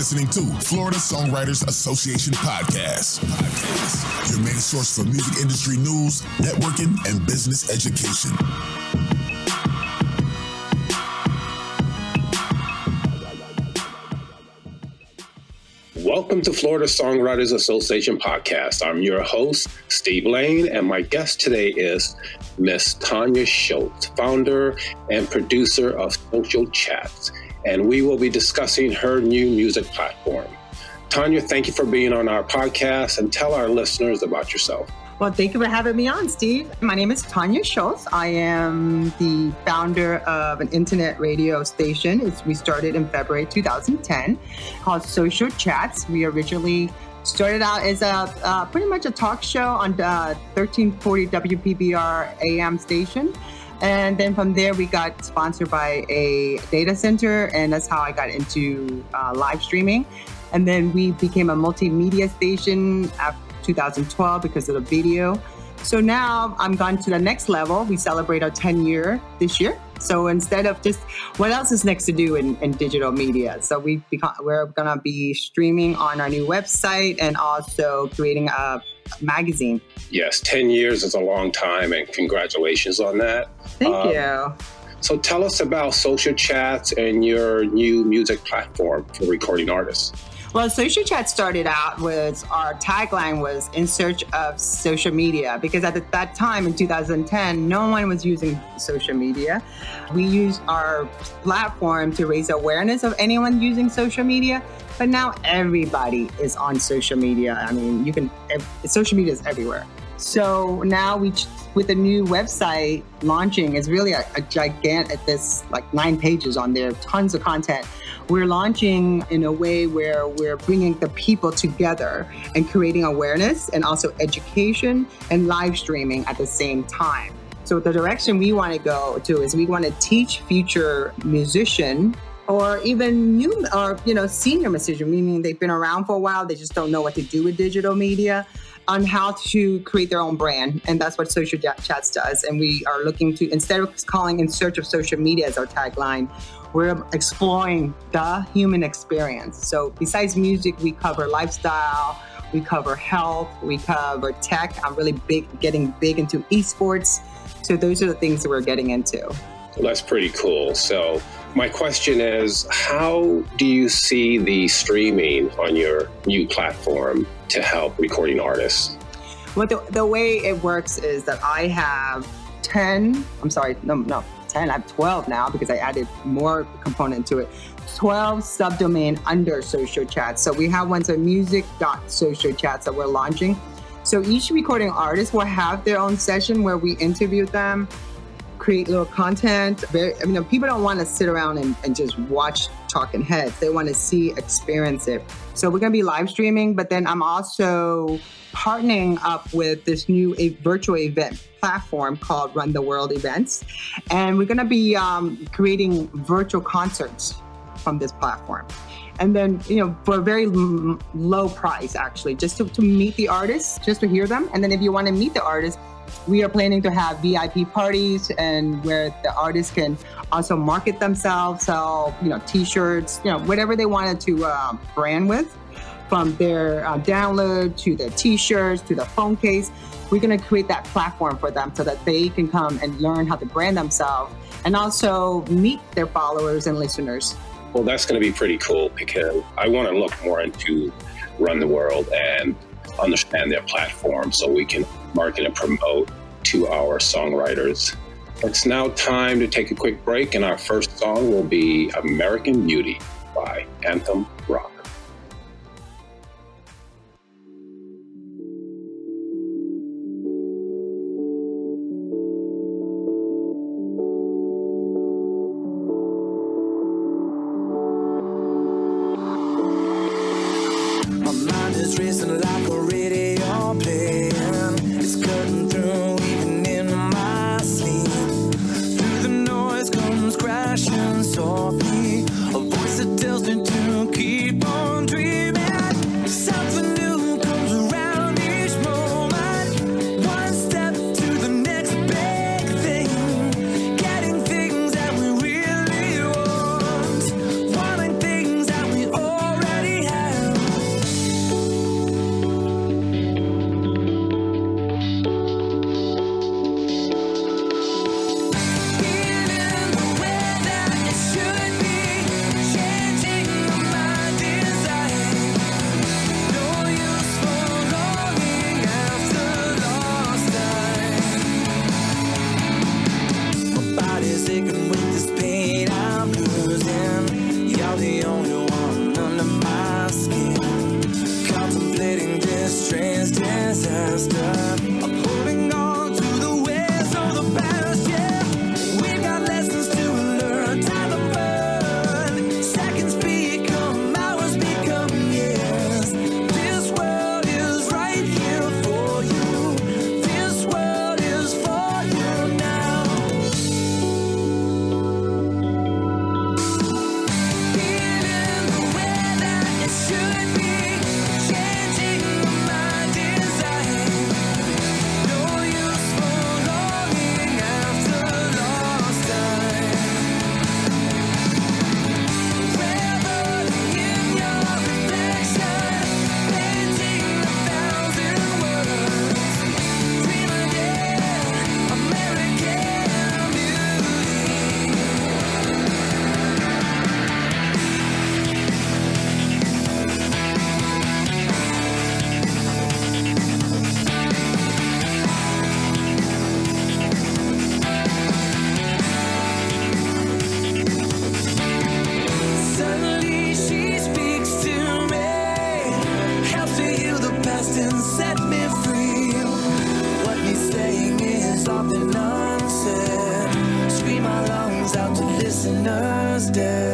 listening to Florida Songwriters Association Podcast. Your main source for music industry news, networking, and business education. Welcome to Florida Songwriters Association Podcast. I'm your host, Steve Lane, and my guest today is Miss Tonya Scholz, founder and producer of Social Chats, and we will be discussing her new music platform. Tonya, thank you for being on our podcast, and tell our listeners about yourself. Well, thank you for having me on, Steve. My name is Tonya Scholz. I am the founder of an internet radio station. We started in February 2010 called Social Chats. We originally started out as a pretty much a talk show on 1340 WPBR AM station. And then from there, we got sponsored by a data center, and that's how I got into live streaming. And then we became a multimedia station after 2012 because of the video. So now I'm gone to the next level. We celebrate our 10 year this year. So instead of just what else is next to do in digital media? So we're going to be streaming on our new website and also creating a magazine. Yes, 10 years is a long time, and congratulations on that. Thank you. So tell us about Social Chats and your new music platform for recording artists. Well, Social Chat started out with our tagline was in search of social media, because at that time in 2010, no one was using social media. We used our platform to raise awareness of anyone using social media, but now everybody is on social media. I mean, social media is everywhere. So now with the new website launching, is really a gigantic, this like 9 pages on there, tons of content. We're launching in a way where we're bringing the people together and creating awareness and also education and live streaming at the same time. So the direction we want to go to is we want to teach future musicians or even new or, senior musicians, meaning they've been around for a while, they just don't know what to do with digital media, on how to create their own brand. And that's what Social Chats does. And we are looking to, instead of calling in search of social media as our tagline, we're exploring the human experience. So besides music, we cover lifestyle, we cover health, we cover tech. I'm really getting big into esports. So those are the things that we're getting into. Well, that's pretty cool. So my question is, how do you see the streaming on your new platform to help recording artists? Well, the way it works is that I have 10, I have 12 now because I added more component to it. 12 subdomain under Social Chats. So we have ones on music.socialchats that we're launching. So each recording artist will have their own session where we interview them, create little content. People don't want to sit around and just watch talking heads. They want to see, experience it. So we're going to be live streaming, but then I'm also partnering up with this new virtual event platform called Run the World Events. And we're going to be creating virtual concerts from this platform. And then, for a very low price, actually, just to meet the artists, just to hear them. And then if you want to meet the artists, we are planning to have VIP parties and where the artists can also market themselves, sell, t-shirts, whatever they wanted to brand with, from their download to the t-shirts to the phone case. We're going to create that platform for them so that they can come and learn how to brand themselves and also meet their followers and listeners. Well, that's going to be pretty cool because I want to look more into Run the World and understand their platform so we can market and promote to our songwriters. It's now time to take a quick break, and our first song will be American Beauty by Anthem Rock. Racing like a radio playing, it's cutting through even in my sleep. Through the noise comes crashing softly, a voice that tells me to keep on dreaming. Something new comes around each moment, one step to the next big thing, getting things that we really want, wanting things that we already sinner's death.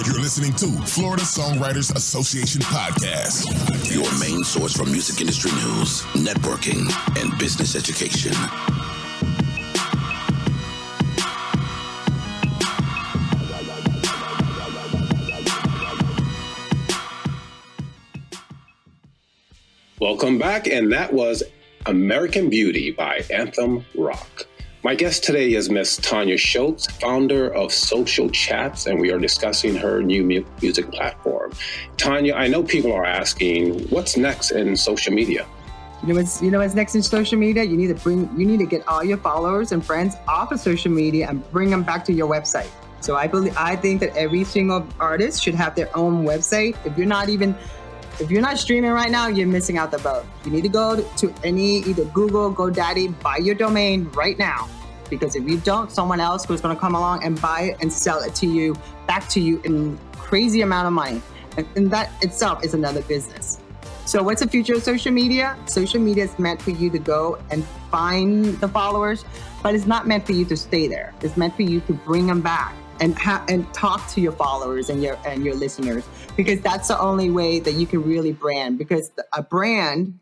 You're listening to Florida Songwriters Association podcast, your main source for music industry news, networking, and business education. Welcome back, and that was American Beauty by Anthem Rock. My guest today is Miss Tonya Scholz, founder of Social Chats, and we are discussing her new music platform. Tonya, I know people are asking, what's next in social media? You know what's next in social media? You need to get all your followers and friends off of social media and bring them back to your website. So I think that every single artist should have their own website. If you're not streaming right now, you're missing out the boat. You need to go to either Google, GoDaddy, buy your domain right now. Because if you don't, someone else was going to come along and buy it and sell it to you, back to you in crazy amount of money. And that itself is another business. So what's the future of social media? Social media is meant for you to go and find the followers, but it's not meant for you to stay there. It's meant for you to bring them back and talk to your followers and your listeners, because that's the only way that you can really brand. Because a brand,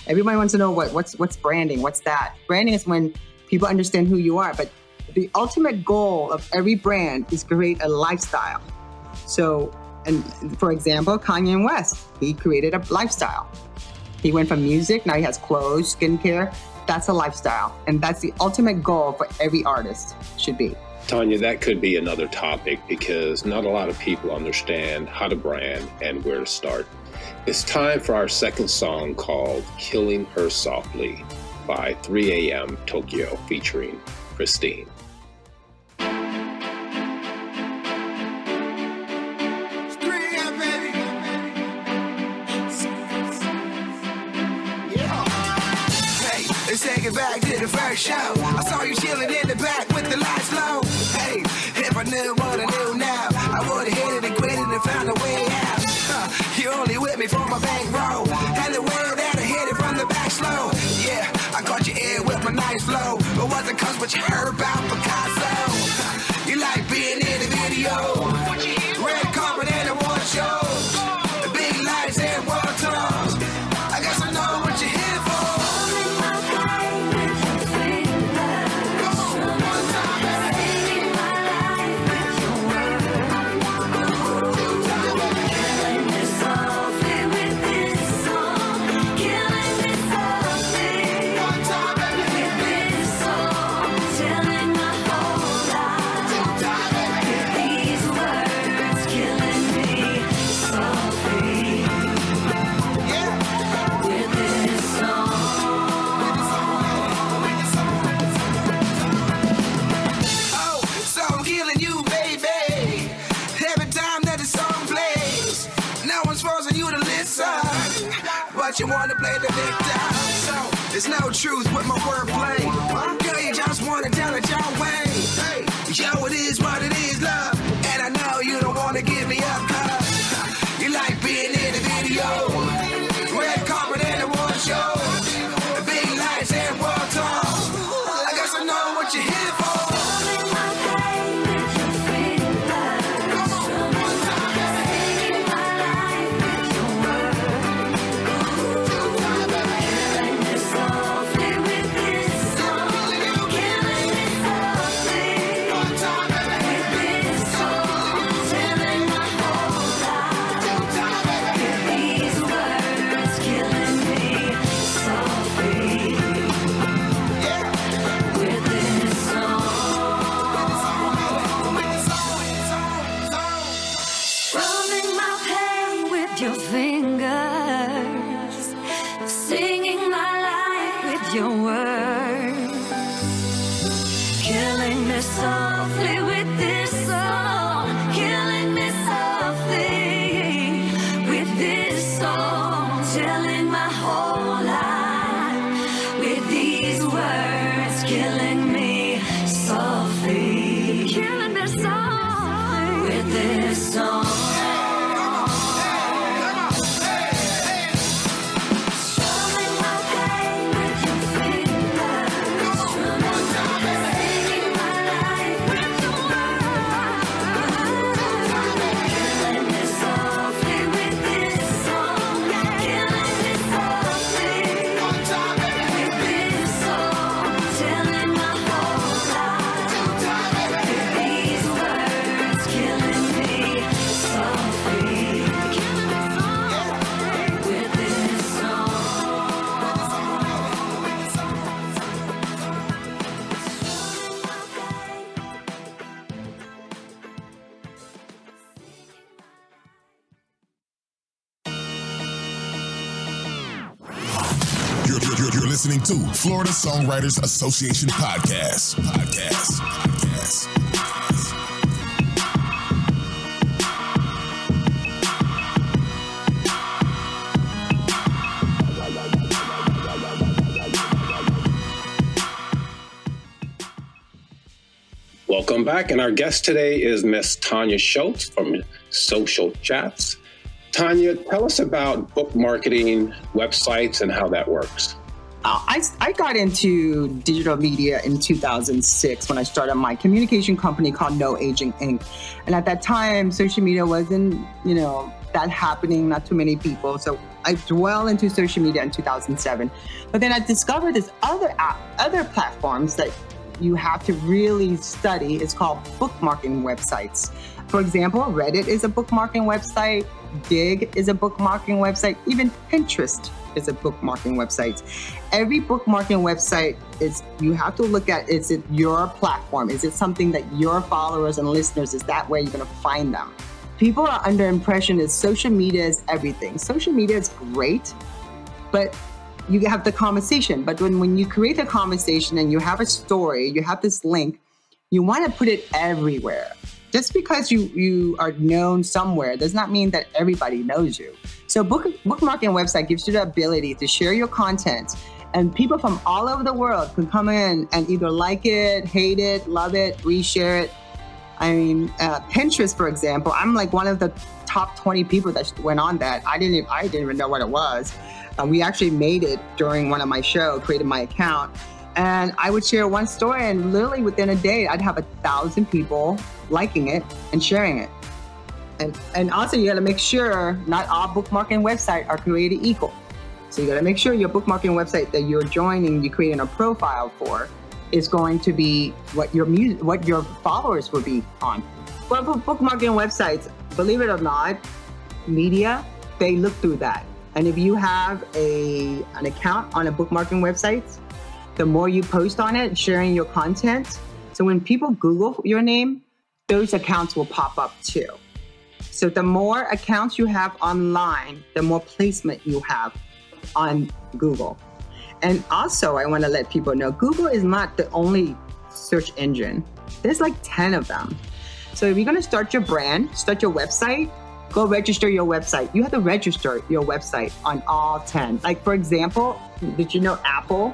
everybody wants to know what's branding. What's that? Branding is when people understand who you are, but the ultimate goal of every brand is to create a lifestyle. So, and for example, Kanye West, he created a lifestyle. He went from music, now he has clothes, skincare. That's a lifestyle. And that's the ultimate goal for every artist should be. Tonya, that could be another topic because not a lot of people understand how to brand and where to start. It's time for our second song called Killing Her Softly by 3 a.m. Tokyo featuring Christine. Let's take it back to the first show. I saw you chilling in the back with the lights low. Hey, if I knew what I knew now, I would've hit it and quit it and found a way out. You only with me for my bankroll, and the way that I hit it from the back slow. Yeah, I caught you in with my nice flow, but wasn't cause what you heard about Picasso. You like being in the video, red carpet and the award show, the big lights and water tours. I guess I know what you're here for. But you wanna play the victim, so there's no truth with my wordplay. Girl, you just wanna tell it your way. Hey, yo, it is what it is, love. And I know you don't wanna give me up, cause you like being in the video, red carpet and the award show, the big lights and world tours. I guess I know what you're here for. this song. You're listening to Florida Songwriters Association Podcast. Welcome back, and our guest today is Miss Tonya Scholz from Social Chats. Tonya, tell us about book marketing, websites, and how that works. I got into digital media in 2006 when I started my communication company called No Aging Inc. And at that time, social media wasn't, that happening, not too many people. So I dwelled into social media in 2007. But then I discovered this other platforms that you have to really study. It's called bookmarking websites. For example, Reddit is a bookmarking website. Dig is a bookmarking website. Even Pinterest is a bookmarking website. Every bookmarking website you have to look at, is it your platform? Is it something that your followers and listeners, is that where you're going to find them? People are under impression that social media is everything. Social media is great, but you have the conversation. But when you create a conversation and you have a story, you have this link, you want to put it everywhere. Just because you are known somewhere does not mean that everybody knows you. So bookmarking website gives you the ability to share your content, and people from all over the world can come in and either like it, hate it, love it, reshare it. I mean, Pinterest, for example, I'm like one of the top 20 people that went on that. I didn't even know what it was. We actually made it during one of my shows, created my account. And I would share one story, and literally within a day, I'd have 1,000 people liking it and sharing it. And also, you got to make sure not all bookmarking websites are created equal. So you got to make sure your bookmarking website that you're joining, you're creating a profile for, is going to be what your followers will be on. Well, for bookmarking websites, believe it or not, media, they look through that. And if you have an account on a bookmarking website, the more you post on it, sharing your content. So when people Google your name, those accounts will pop up too. So the more accounts you have online, the more placement you have on Google. And also, I want to let people know, Google is not the only search engine. There's like 10 of them. So if you're going to start your brand, start your website, go register your website. You have to register your website on all 10. Like, for example, did you know Apple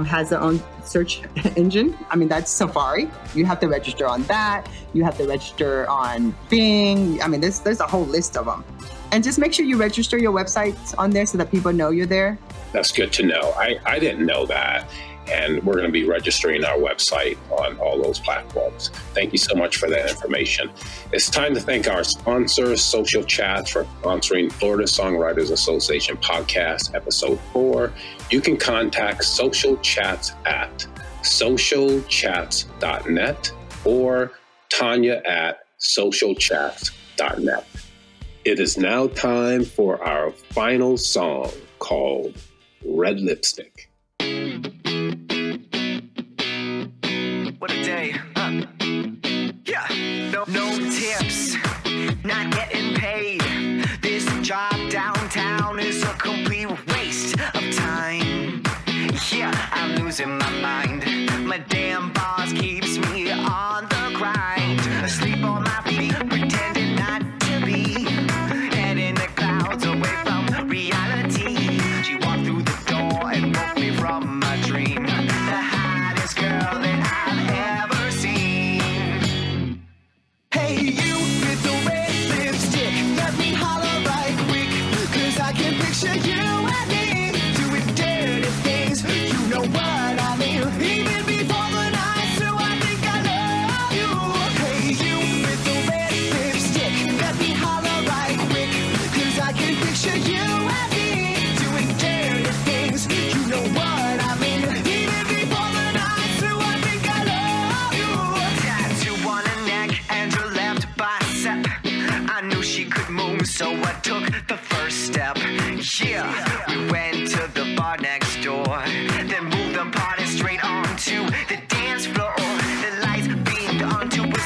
has their own search engine? I mean, that's Safari. You have to register on that. You have to register on Bing. I mean, there's a whole list of them. And just make sure you register your websites on there so that people know you're there. That's good to know. I didn't know that. And we're going to be registering our website on all those platforms. Thank you so much for that information. It's time to thank our sponsors, Social Chats, for sponsoring Florida Songwriters Association Podcast, Episode 4. You can contact Social Chats at socialchats.net or Tonya at socialchats.net. It is now time for our final song called Red Lipstick. What a day, Yeah, no tips, not getting paid. This job downtown is a complete waste of time. Yeah, I'm losing my mind. My damn boss keeps me on the grind. Asleep on my feet, pretending not to be. Head in the clouds, away from reality. She walked through the door and woke me from my dream. The hottest girl that I've ever seen. Hey, you with the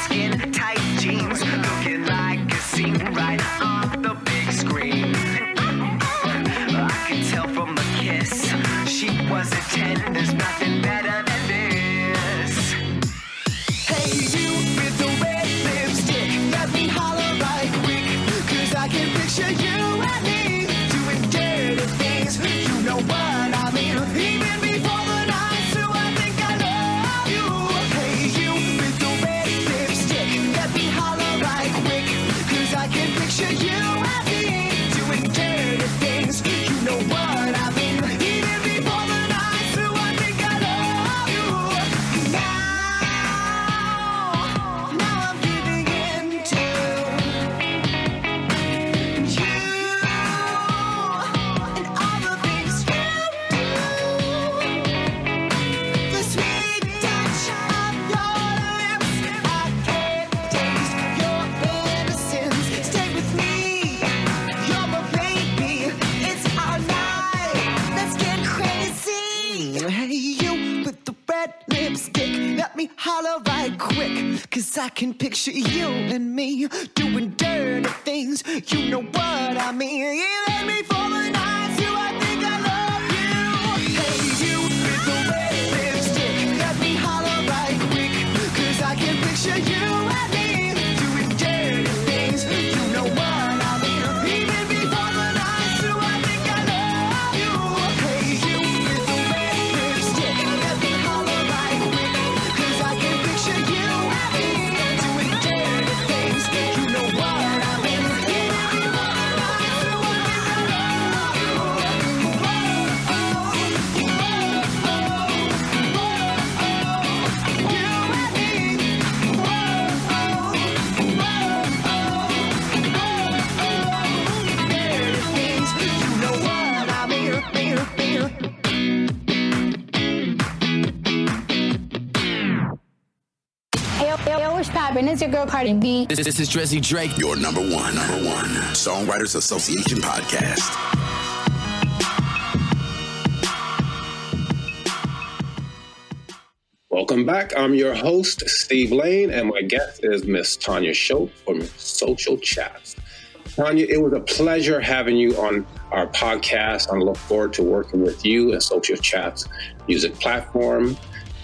skin tight jeans, looking like a scene right on the big screen. I could tell from the kiss she was a 10. There's nothing better than this. Hey, you with the red lipstick, let me holler right quick, 'cause I can picture you and me doing dirty things. You know what I mean? Even before the night, so I think I love you. Hey, you with the red lipstick, let me holler right quick, 'cause I can picture you and me doing dirty things. You know what I mean? Even before the night, so I think I love you. Now I'm giving in to you and all the things you do. The sweet touch of your lips, I can't taste your innocence. Stay with me, you're my baby. It's our night, let's get crazy. Hey, you with the red lipstick, let me holler right quick, 'cause I can picture you and me doing dirty things. You know what I mean? Even before the night, so I think I love you. Hey, you with the red lipstick, let me holler right quick, 'cause I can picture you and me doing dirty things. You know what I mean? Even before the night, so I think I love you. Hey, you with the red lipstick, let me holler right quick, 'cause I can picture you and me doing dirty things. You know what I mean? Even before the night, so I think I love you. Yo, what's poppin'? It's your girl Cardi B. This is Drizzy Drake, your number one Songwriters Association podcast. Welcome back. I'm your host, Steve Lane, and my guest is Miss Tonya Scholz from Social Chats. Tonya, it was a pleasure having you on our podcast. I look forward to working with you and Social Chats music platform.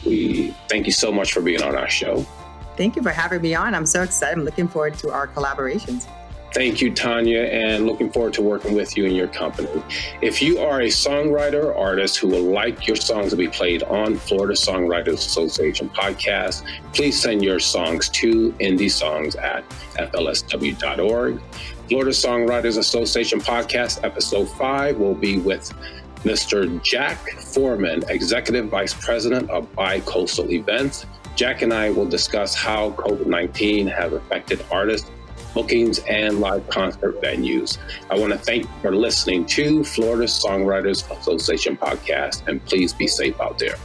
We thank you so much for being on our show. Thank you for having me on. I'm so excited. I'm looking forward to our collaborations. Thank you, Tonya, and looking forward to working with you and your company. If you are a songwriter or artist who would like your songs to be played on Florida Songwriters Association podcast, please send your songs to indiesongs@flsw.org. Florida Songwriters Association podcast episode 5 will be with Mr. Jack Foreman, Executive Vice President of Bi-Coastal Events. Jack and I will discuss how COVID-19 has affected artists, bookings, and live concert venues. I want to thank you for listening to Florida Songwriters Association podcast, and please be safe out there.